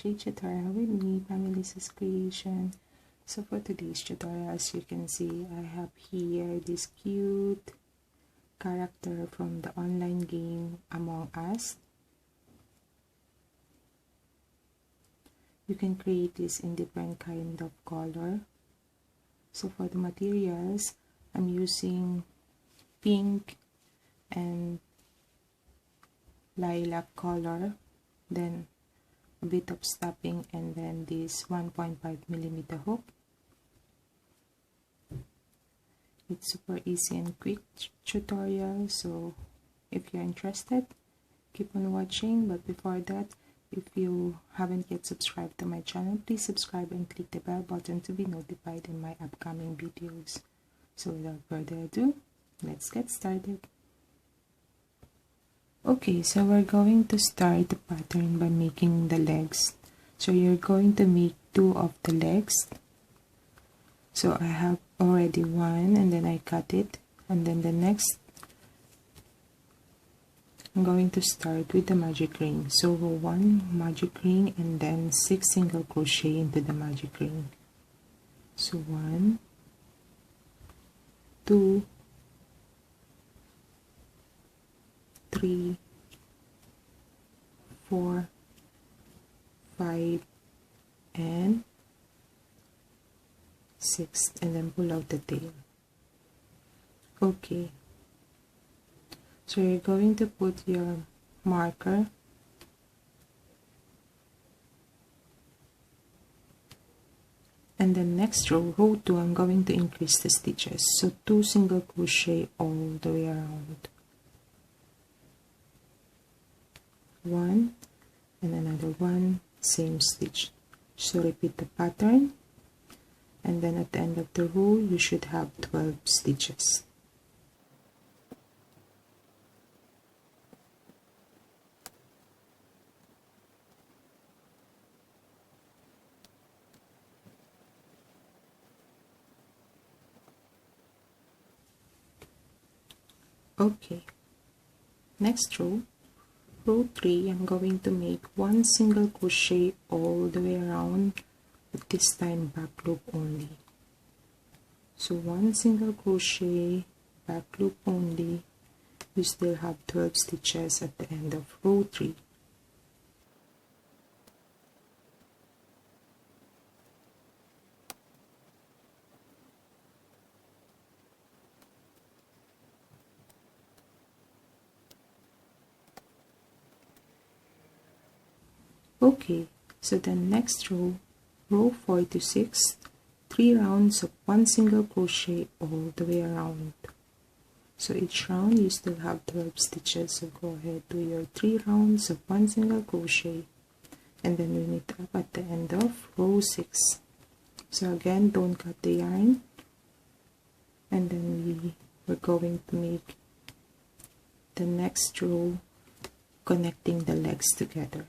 crochet tutorial with me, Family's Creation. So for today's tutorial, as you can see, I have here this cute character from the online game Among Us. You can create this in different kind of color. So for the materials, I'm using pink and lilac color, then a bit of stuffing, and then this 1.5mm hook. It's super easy and quick tutorial, so if you're interested, keep on watching. But before that, if you haven't yet subscribed to my channel, please subscribe and click the bell button to be notified in my upcoming videos. So without further ado, let's get started. Okay, so we're going to start the pattern by making the legs. So you're going to make 2 of the legs. So I have already one, and then I cut it, and then the next I'm going to start with the magic ring. So 1 magic ring and then 6 single crochet into the magic ring. So 1, 2, 3, 4, 5, and 6, and then pull out the tail. Okay, so you're going to put your marker and then next row 2, I'm going to increase the stitches. So 2 single crochet all the way around. 1 and another 1, same stitch. So repeat the pattern, and then at the end of the row you should have 12 stitches. Okay, next row 3, I'm going to make 1 single crochet all the way around, but this time back loop only. So 1 single crochet, back loop only. You still have 12 stitches at the end of row 3. Okay, so then next row 4 to 6, 3 rounds of 1 single crochet all the way around. So each round you still have 12 stitches, so go ahead, do your 3 rounds of 1 single crochet, and then we meet up at the end of row 6. So again, don't cut the yarn, and then we're going to make the next row connecting the legs together.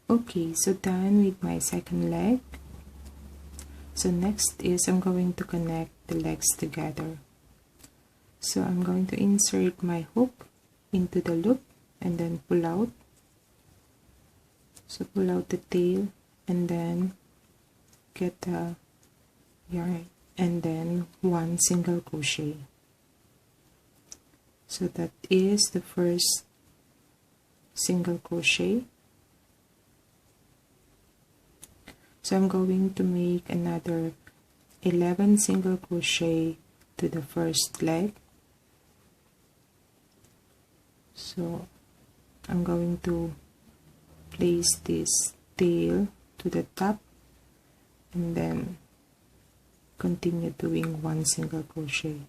Okay, so done with my second leg. So next is I'm going to connect the legs together. So I'm going to insert my hook into the loop and then pull out. So pull out the tail and then get the yarn and then 1 single crochet. So that is the first single crochet. So I'm going to make another 11 single crochet to the first leg. So I'm going to place this tail to the top and then continue doing 1 single crochet.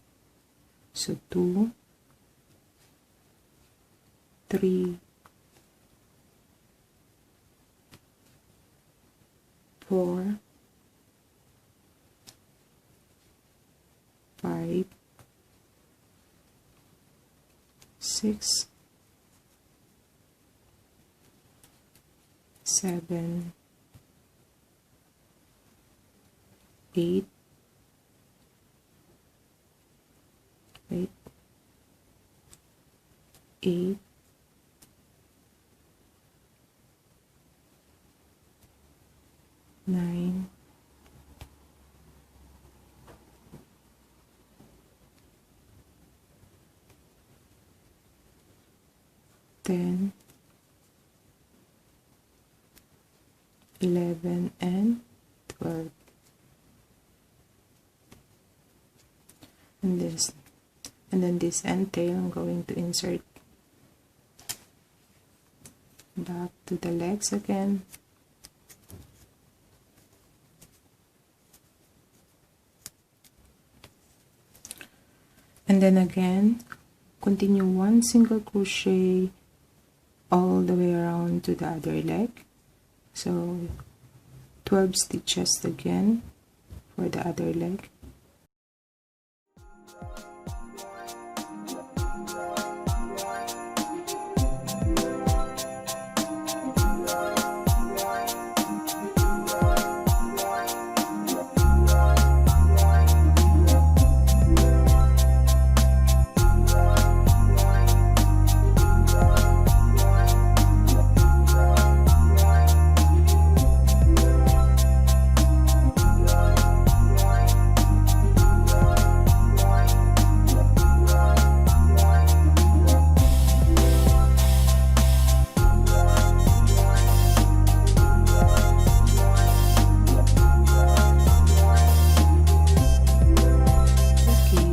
So 2, 3, 4, 5, 6, 7, 8, 8, 9, 10, 11, and 12. And then this end tail I'm going to insert back to the legs again. And then again, continue one single crochet all the way around to the other leg. So 12 stitches again for the other leg.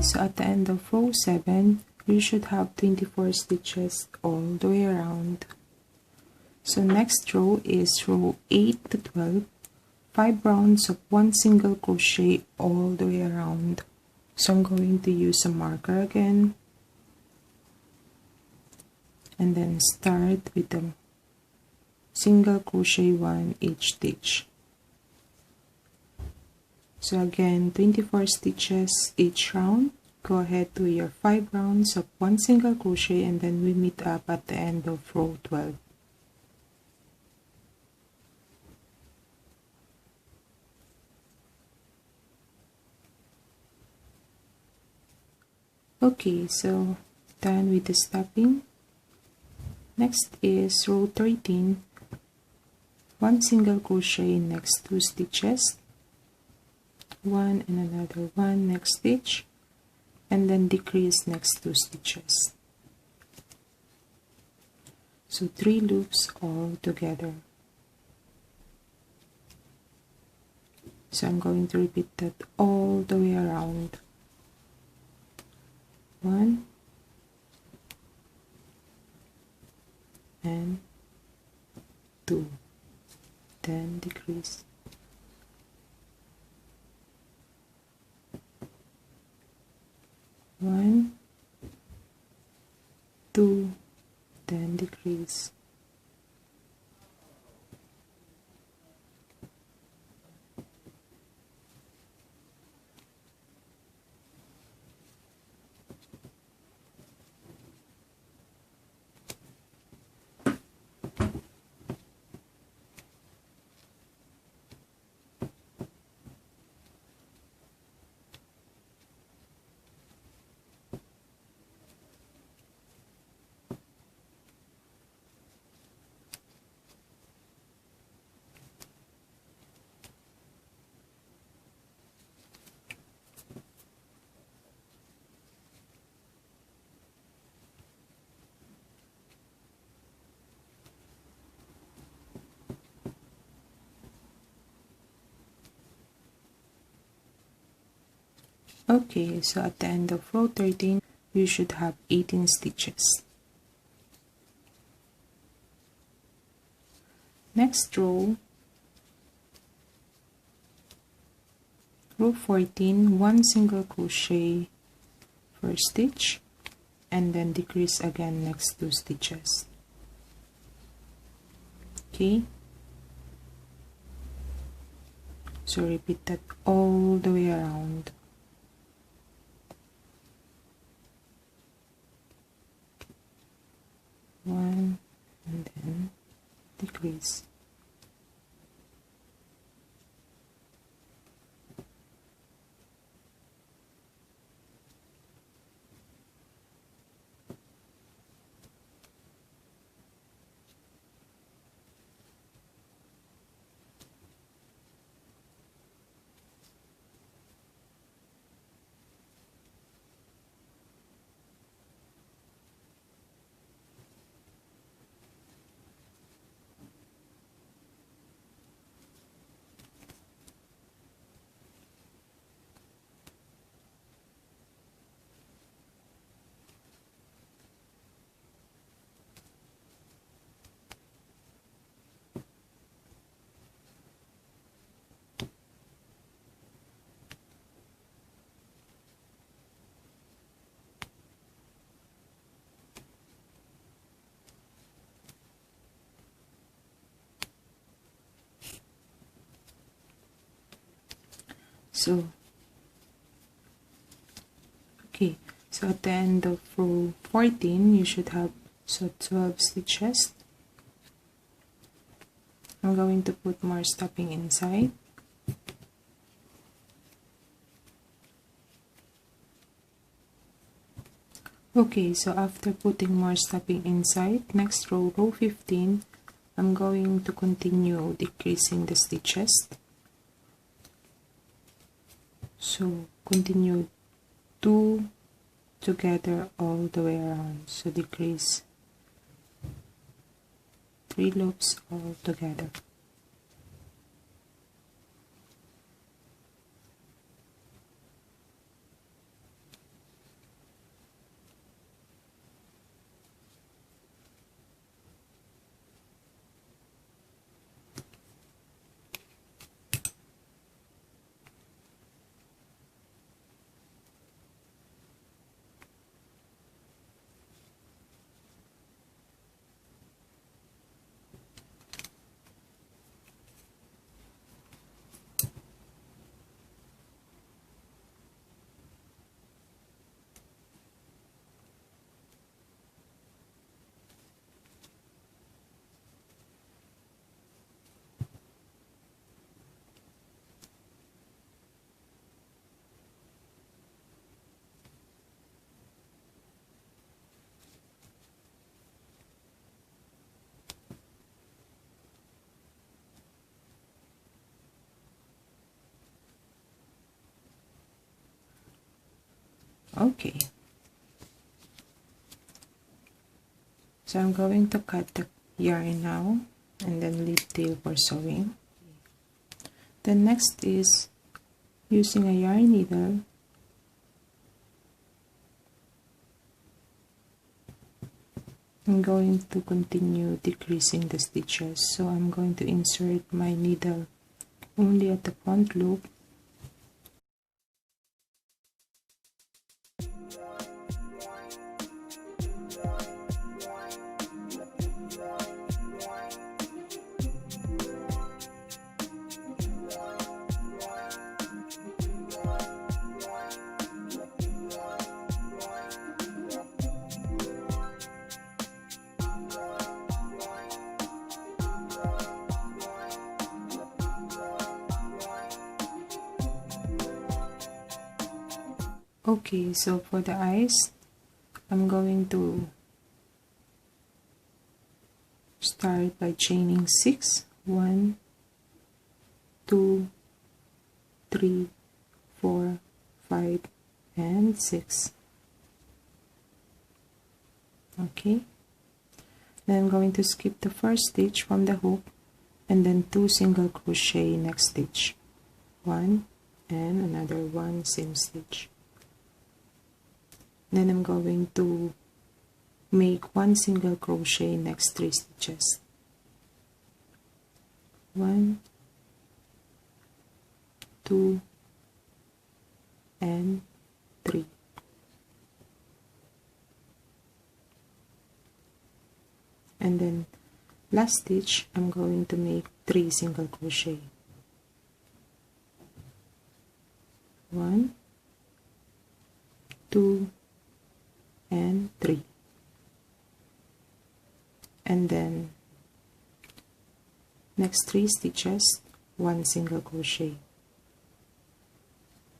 So at the end of row 7, you should have 24 stitches all the way around. So next row is row 8 to 12, 5 rounds of 1 single crochet all the way around. So I'm going to use a marker again, and then start with a single crochet 1 each stitch. So again, 24 stitches each round. Go ahead to your 5 rounds of 1 single crochet, and then we meet up at the end of row 12. Okay, so done with the stopping. Next is row 13, 1 single crochet in next 2 stitches, 1 and another 1 next stitch, and then decrease next 2 stitches. So 3 loops all together. So I'm going to repeat that all the way around. 1 and 2, then decrease. 1, 2, then decrease. Okay, so at the end of row 13, you should have 18 stitches. Next row, row 14, 1 single crochet first stitch, and then decrease again next 2 stitches. Okay, so repeat that all the way around. decrease. So okay, so at the end of row 14 you should have 12 stitches. I'm going to put more stuffing inside. Okay, so after putting more stuffing inside, next row, row 15, I'm going to continue decreasing the stitches. So continue 2 together all the way around. So decrease 3 loops all together. Okay, so I'm going to cut the yarn now and then leave tail for sewing. Then next is using a yarn needle, I'm going to continue decreasing the stitches. So I'm going to insert my needle only at the front loop. Okay, so for the eyes, I'm going to start by chaining 6. 1, 2, 3, 4, 5, and 6. Okay, then I'm going to skip the first stitch from the hook and then 2 single crochet next stitch. 1 and another 1 same stitch. Then I'm going to make 1 single crochet next 3 stitches. 1, 2, and 3. And then last stitch, I'm going to make 3 single crochet. 1, 2, and 3. And then next 3 stitches, 1 single crochet.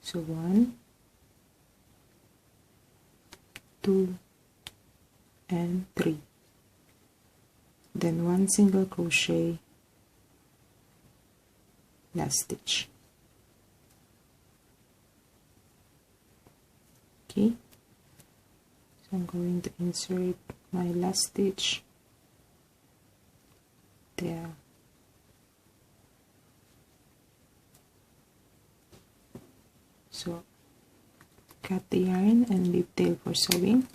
So 1, 2 and 3, then 1 single crochet, last stitch. Okay, so I'm going to insert my last stitch there. So cut the yarn and leave tail for sewing.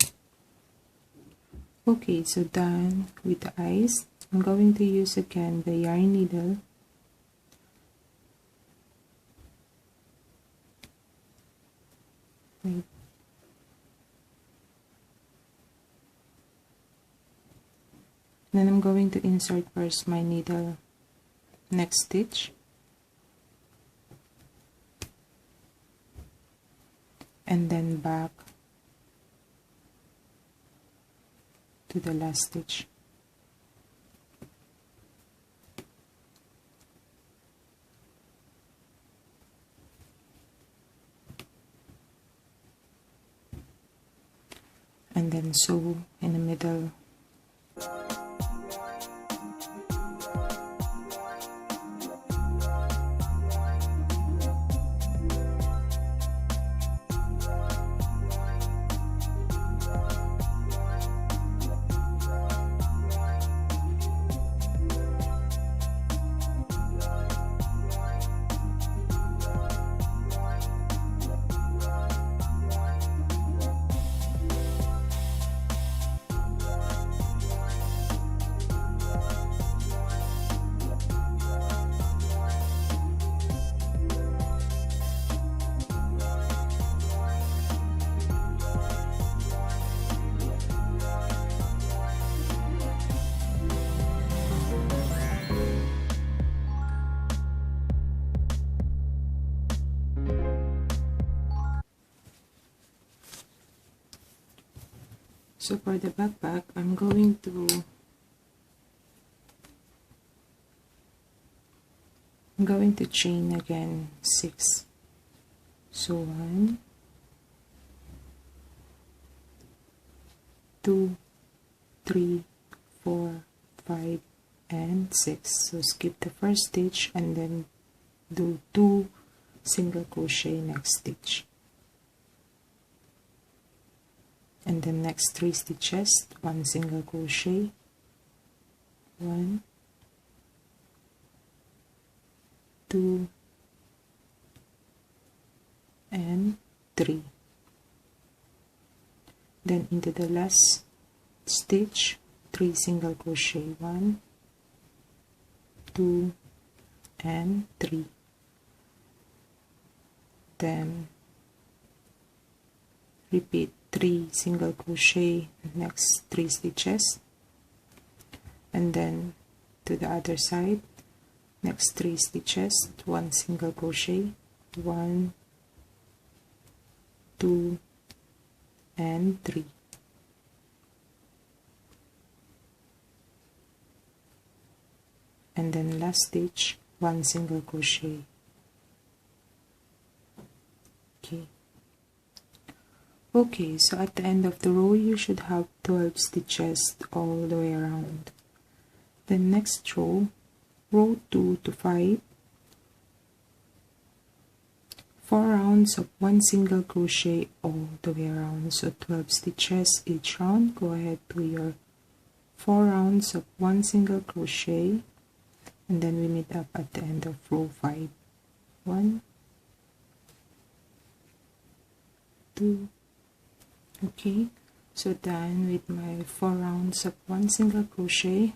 Okay, so done with the eyes. I'm going to use again the yarn needle. Wait. Then I'm going to insert first my needle next stitch, and then back to the last stitch. And then sew in the middle. So for the backpack, I'm going to chain again 6. So 1, 2, 3, 4, 5, and 6. So skip the first stitch and then do 2 single crochet next stitch. And then next 3 stitches, 1 single crochet, 1, 2 and 3. Then into the last stitch, 3 single crochet, 1, 2 and 3. Then repeat 3 single crochet next 3 stitches, and then to the other side, next 3 stitches, 1 single crochet, 1, 2 and 3. And then last stitch, 1 single crochet. Okay, so at the end of the row you should have 12 stitches all the way around. The next row, row 2 to 5, 4 rounds of 1 single crochet all the way around. So 12 stitches each round. Go ahead to your 4 rounds of 1 single crochet, and then we meet up at the end of row 5. 1, 2. Okay, so done with my 4 rounds of 1 single crochet.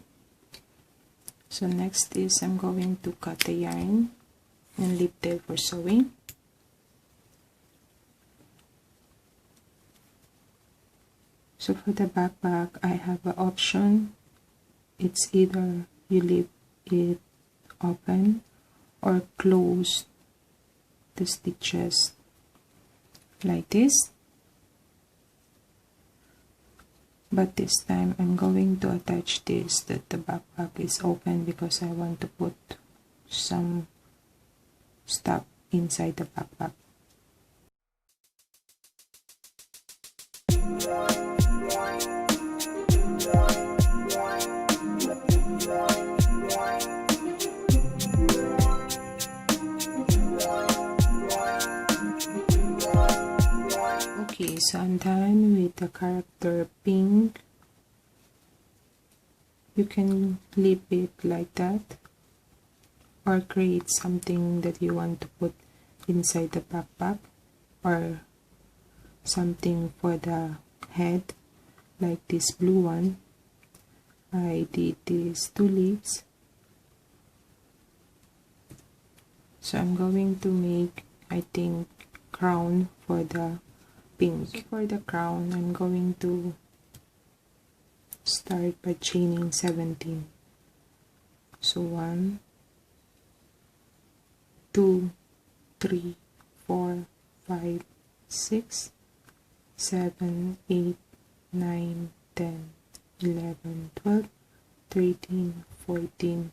So next is I'm going to cut the yarn and leave tail for sewing. So for the backpack, I have an option. It's either you leave it open or close the stitches like this. but this time I'm going to attach this that the backpack is open because I want to put some stuff inside the backpack. Okay, so I'm done with the character pink. You can leave it like that or create something that you want to put inside the backpack, or something for the head like this blue one. I did these 2 leaves, so I'm going to make, I think, crown for the pink. So for the crown, I'm going to start by chaining 17. So 1, 2, 3, 4, 5, 6, 7, 8, 9, 10, 11, 12, 13, 14,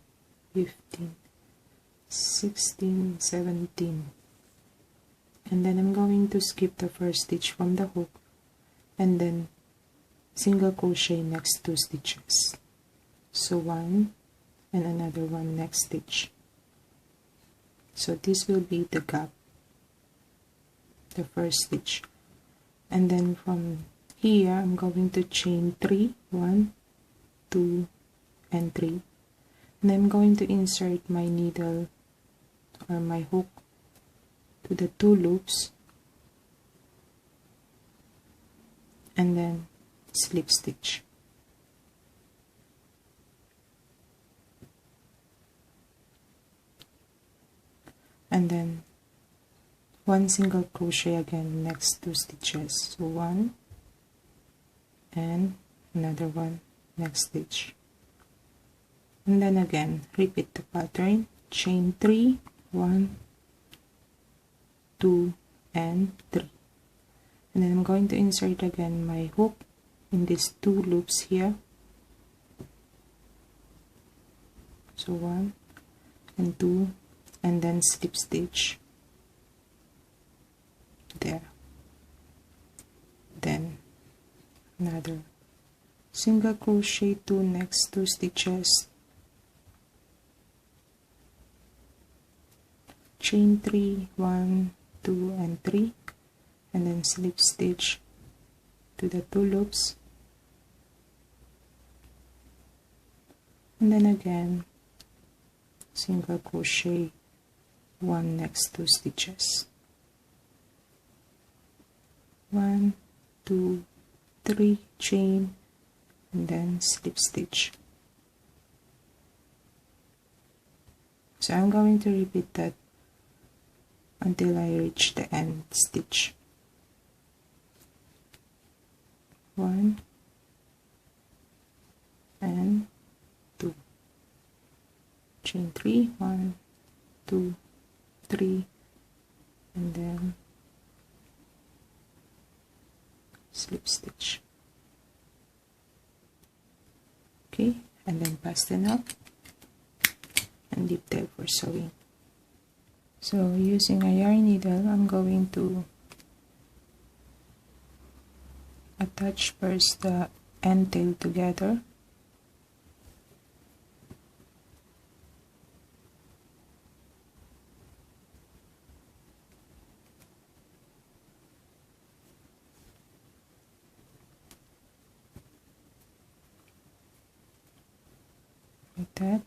15, 16, 17. And then I'm going to skip the first stitch from the hook and then single crochet next 2 stitches. So 1 and another one next stitch. So this will be the gap, the first stitch. And then from here I'm going to chain 3, 1, 2 and 3. And I'm going to insert my needle or my hook to the 2 loops and then slip stitch. And then 1 single crochet again next 2 stitches. So 1 and another one next stitch. And then again repeat the pattern, chain 3, 1, 2 and 3. And then I'm going to insert again my hook in these 2 loops here. So 1 and 2 and then slip stitch there. Then another single crochet 2 next 2 stitches, chain 3, 1, 2 and 3, and then slip stitch to the 2 loops, and then again single crochet 1 next 2 stitches, 1, 2, 3, chain, and then slip stitch. So I'm going to repeat that until I reach the end stitch. 1 and 2, chain 3, 1, 2, 3, and then slip stitch. Okay, and then fasten up and leave there for sewing. So using a yarn needle, I'm going to attach first the end tail together. Like that.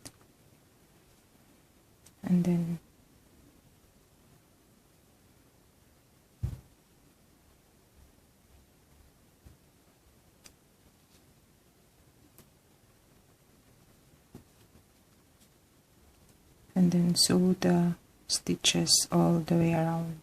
And then sew the stitches all the way around.